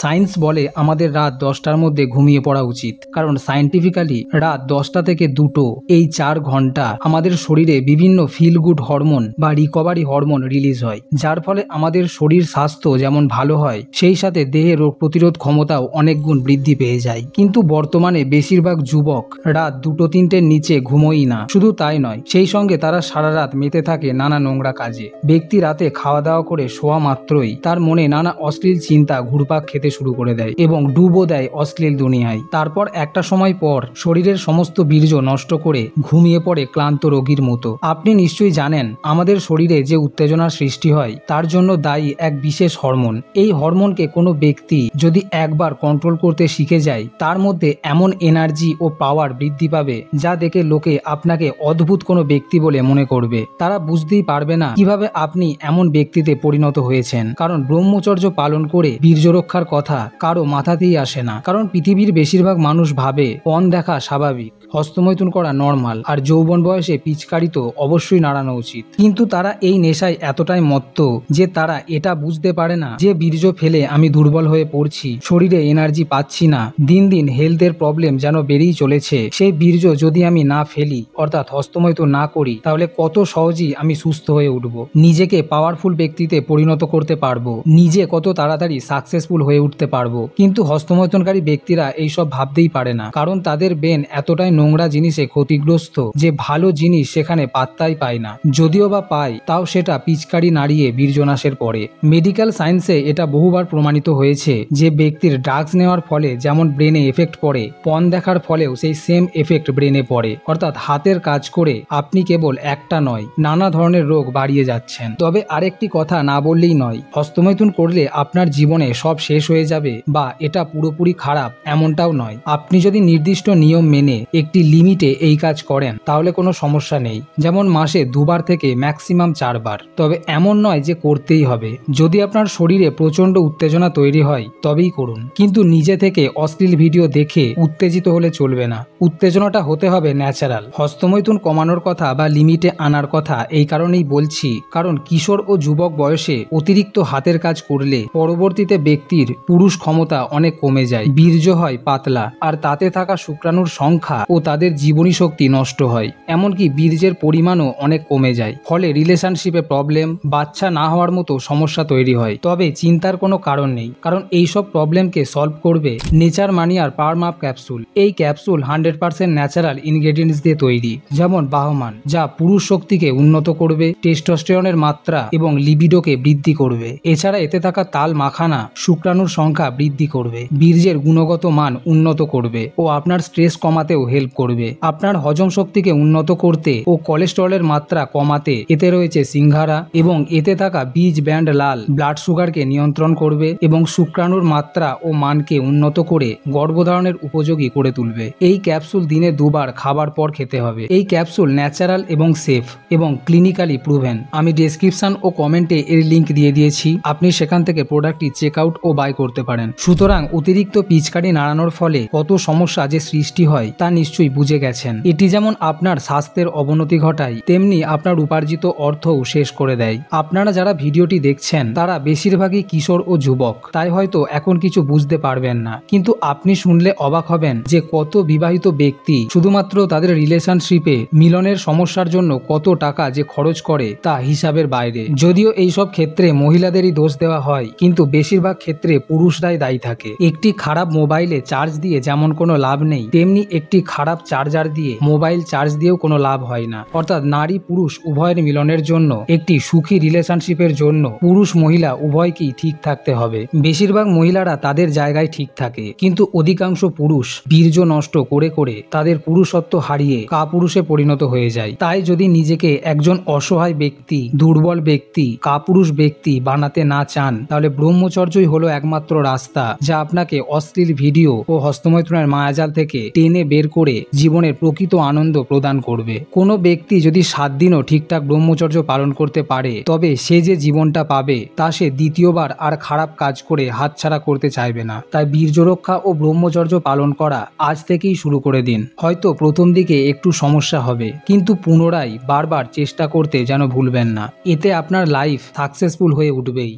Science বলে আমাদের রাত 10টার মধ্যে ঘুমিয়ে পড়া উচিত, কারণ সায়েন্টিফিক্যালি রাত 10টা থেকে 2টো এই 4 ঘন্টা আমাদের শরীরে বিভিন্ন ফিল গুড হরমোন বা রিকভারি হরমোন রিলিজ হয়, যার ফলে আমাদের শরীর স্বাস্থ্য যেমন ভালো হয় সেই সাথে দেহের রোগ প্রতিরোধ ক্ষমতাও অনেক গুণ বৃদ্ধি পেয়ে যায়। কিন্তু বর্তমানে বেশিরভাগ যুবক রাত 2-3টের নিচে ঘুমোই না। শুধু তাই নয়, সেই সঙ্গে তারা সারা রাত মেতে থাকে নানা নোংরা কাজে। ব্যক্তি রাতে খাওয়া দাওয়া করে শোয়া মাত্রই তার মনে নানা অশ্লীল চিন্তা ঘুরপাক খেতে শুরু করে দেয় এবং ডুবো দেয় অশ্লীল দুনিয়ায়। তারপর একটা সময় পর শরীরের সমস্ত বীর্য নষ্ট করে ঘুমিয়ে পড়ে ক্লান্ত রোগীর মতো। আপনি নিশ্চয়ই জানেন আমাদের শরীরে যে উত্তেজনার সৃষ্টি হয় তার জন্য দায়ী এক বিশেষ হরমোন। এই হরমোনকে কোনো ব্যক্তি যদি একবার কন্ট্রোল করতে শিখে যায় তার মধ্যে এমন এনার্জি ও পাওয়ার বৃদ্ধি পাবে যা দেখে লোকে আপনাকে অদ্ভুত কোনো ব্যক্তি বলে মনে করবে। তারা বুঝতেই পারবে না কিভাবে আপনি এমন ব্যক্তিতে পরিণত হয়েছেন, কারণ ব্রহ্মচর্য পালন করে বীর্য রক্ষার কথা কারো মাথাতেই আসে না। কারণ পৃথিবীর বেশিরভাগ মানুষ ভাবে পণ দেখা স্বাভাবিক, হস্তমৈথুন করা নর্মাল, আর যৌবন বয়সে পিচকারি তো অবশ্যই নাড়ানো উচিত। কিন্তু তারা এই নেশায় এতটাই মত্ত যে তারা এটা বুঝতে পারে না যে বীর্য ফেলে আমি দুর্বল হয়ে পড়ছি, শরীরে এনার্জি পাচ্ছি না, দিন দিন হেলথের প্রবলেম যেন বেড়েই চলেছে। সেই বীর্য যদি আমি না ফেলি অর্থাৎ হস্তমৈথুন না করি তাহলে কত সহজেই আমি সুস্থ হয়ে উঠব, নিজেকে পাওয়ারফুল ব্যক্তিতে পরিণত করতে পারবো, নিজে কত তাড়াতাড়ি সাকসেসফুল হয়ে উঠতে পারবো। কিন্তু হস্তমৈথুনকারী ব্যক্তিরা এইসব ভাবতেই পারে না, কারণ তাদের ব্রেন এতটাই নোংরা জিনিসে ক্ষতিগ্রস্ত যে ভালো জিনিস সেখানে পাত্তাই পায় না। যদিও বা পায় তাও সেটা পিচকারি নাড়িয়ে বীর্যনাশের পরে। মেডিকেল সায়েন্সে এটা বহুবার প্রমাণিত হয়েছে যে ব্যক্তির ড্রাগস নেওয়ার ফলে যেমন ব্রেনে এফেক্ট পড়ে, পণ দেখার ফলেও সেই সেম এফেক্ট ব্রেনে পড়ে। অর্থাৎ হাতের কাজ করে আপনি কেবল একটা নয় নানা ধরনের রোগ বাড়িয়ে যাচ্ছেন। তবে আরেকটি কথা না বললেই নয়, হস্তমৈথুন করলে আপনার জীবনে সব শেষ হয়ে যাবে বা এটা পুরোপুরি খারাপ এমনটাও নয়। আপনি যদি নির্দিষ্ট নিয়ম মেনে একটি লিমিটে এই কাজ করেন তাহলে কোনো সমস্যা নেই, যেমন মাসে 2বার থেকে ম্যাক্সিমাম 4বার। তবে এমন নয় যে করতেই হবে। যদি আপনার শরীরে প্রচন্ড উত্তেজনা তৈরি হয় তবেই করুন, কিন্তু নিজে থেকে অশ্লীল ভিডিও দেখে উত্তেজিত হলে চলবে না। উত্তেজনাটা হতে হবে ন্যাচারাল। হস্তমৈথুন কমানোর কথা বা লিমিটে আনার কথা এই কারণেই বলছি, কারণ কিশোর ও যুবক বয়সে অতিরিক্ত হাতের কাজ করলে পরবর্তীতে ব্যক্তির পুরুষ ক্ষমতা অনেক কমে যায়, বীর্য হয় পাতলা, আর তাতে থাকা শুক্রাণুর সংখ্যা ও তাদের জীবনী শক্তি নষ্ট হয়, এমনকি বীর্যের পরিমাণও অনেক কমে যায়। ফলে রিলেশনশিপে প্রবলেম, বাচ্চা না হওয়ার মতো সমস্যা তৈরি হয়। তবে চিন্তার কোনো কারণ নেই, কারণ এইসব প্রবলেমকে সলভ করবে নেচার মানিয়ার পাওয়ার আপ ক্যাপসুল। এই ক্যাপসুল 100% ন্যাচারাল ইনগ্রেডিয়েন্টস দিয়ে তৈরি, যেমন বাহমান, যা পুরুষ শক্তিকে উন্নত করবে, টেস্টোস্টেরনের মাত্রা এবং লিবিডোকে বৃদ্ধি করবে। এছাড়া এতে থাকা তাল মাখানা শুক্রাণুর সংখ্যা বৃদ্ধি করবে, বীর্যের গুণগত মান উন্নত করবে ও আপনার স্ট্রেস কমাতেও হেল্প করবে। আপনার হজম শক্তিকে উন্নত করতে ও কোলেস্টেরলের মাত্রা কমাতে এতে রয়েছে সিংঘারা, এবং এতে থাকা বীজ ব্যান্ড লাল ব্লাড সুগারকে নিয়ন্ত্রণ করবে এবং শুক্রাণুর মাত্রা ও মানকে উন্নত করে গর্ভধারণের উপযোগী করে তুলবে। এই ক্যাপসুল দিনে 2বার খাবার পর খেতে হবে। এই ক্যাপসুল ন্যাচারাল এবং সেফ এবং ক্লিনিক্যালি প্রুভেন। আমি ডেসক্রিপশন ও কমেন্টে এর লিংক দিয়ে দিয়েছি, আপনি সেখান থেকে প্রোডাক্টটি চেক আউট ও বাই করতে পারেন। সুতরাং অতিরিক্ত পিচকারি নাড়ানোর ফলে কত সমস্যা যে সৃষ্টি হয় তা নিশ্চয়ই বুঝে গেছেন। এটি যেমন আপনার স্বাস্থ্যের অবনতি ঘটায় তেমনি আপনার উপার্জিত অর্থও শেষ করে দেয়। আপনারা যারা ভিডিওটি দেখছেন তারা বেশিরভাগই কিশোর ও যুবক, তাই হয়তো এখন কিছু বুঝতে পারবেন না, কিন্তু আপনি শুনলে অবাক হবেন যে কত বিবাহিত ব্যক্তি শুধুমাত্র তাদের রিলেশনশিপে মিলনের সমস্যার জন্য কত টাকা যে খরচ করে তা হিসাবের বাইরে। যদিও এইসব ক্ষেত্রে মহিলাদেরই দোষ দেওয়া হয়, কিন্তু বেশিরভাগ ক্ষেত্রে পুরুষরাই দায়ী থাকে। একটি খারাপ মোবাইলে চার্জ দিয়ে যেমন কোনো লাভ নেই, তেমনি একটি খারাপ চার্জার দিয়ে মোবাইল চার্জ দিয়েও কোনো লাভ হয় না। অর্থাৎ নারী পুরুষ উভয়ের মিলনের জন্য, একটি সুখী রিলেশনশিপের জন্য পুরুষ মহিলা উভয়কেই ঠিক থাকতে হবে। বেশিরভাগ মহিলারা তাদের জায়গায় ঠিক থাকে, কিন্তু অধিকাংশ পুরুষ বীর্য নষ্ট করে করে তাদের পুরুষত্ব হারিয়ে কাপুরুষে পরিণত হয়ে যায়। তাই যদি নিজেকে একজন অসহায় ব্যক্তি, দুর্বল ব্যক্তি, কাপুরুষ ব্যক্তি বানাতে না চান তাহলে ব্রহ্মচর্যই হলো একমাত্র রাস্তা, যা আপনাকে অশ্লীল ভিডিও ও হস্তমৈথুনের মায়াজাল থেকে টেনে বের করে জীবনের প্রকৃত আনন্দ প্রদান করবে। কোনো ব্যক্তি যদি 7 দিনও ঠিকঠাক ব্রহ্মচর্য পালন করতে পারে তবে সে যে জীবনটা পাবে তা সে দ্বিতীয়বার আর খারাপ কাজ করে হাতছাড়া করতে চাইবে না। তাই বীর্য রক্ষা ও ব্রহ্মচর্য পালন করা আজ থেকেই শুরু করে দিন। হয়তো প্রথম দিকে একটু সমস্যা হবে, কিন্তু পুনরায় বারবার চেষ্টা করতে যেন ভুলবেন না। এতে আপনার লাইফ সাকসেসফুল হয়ে উঠবেই।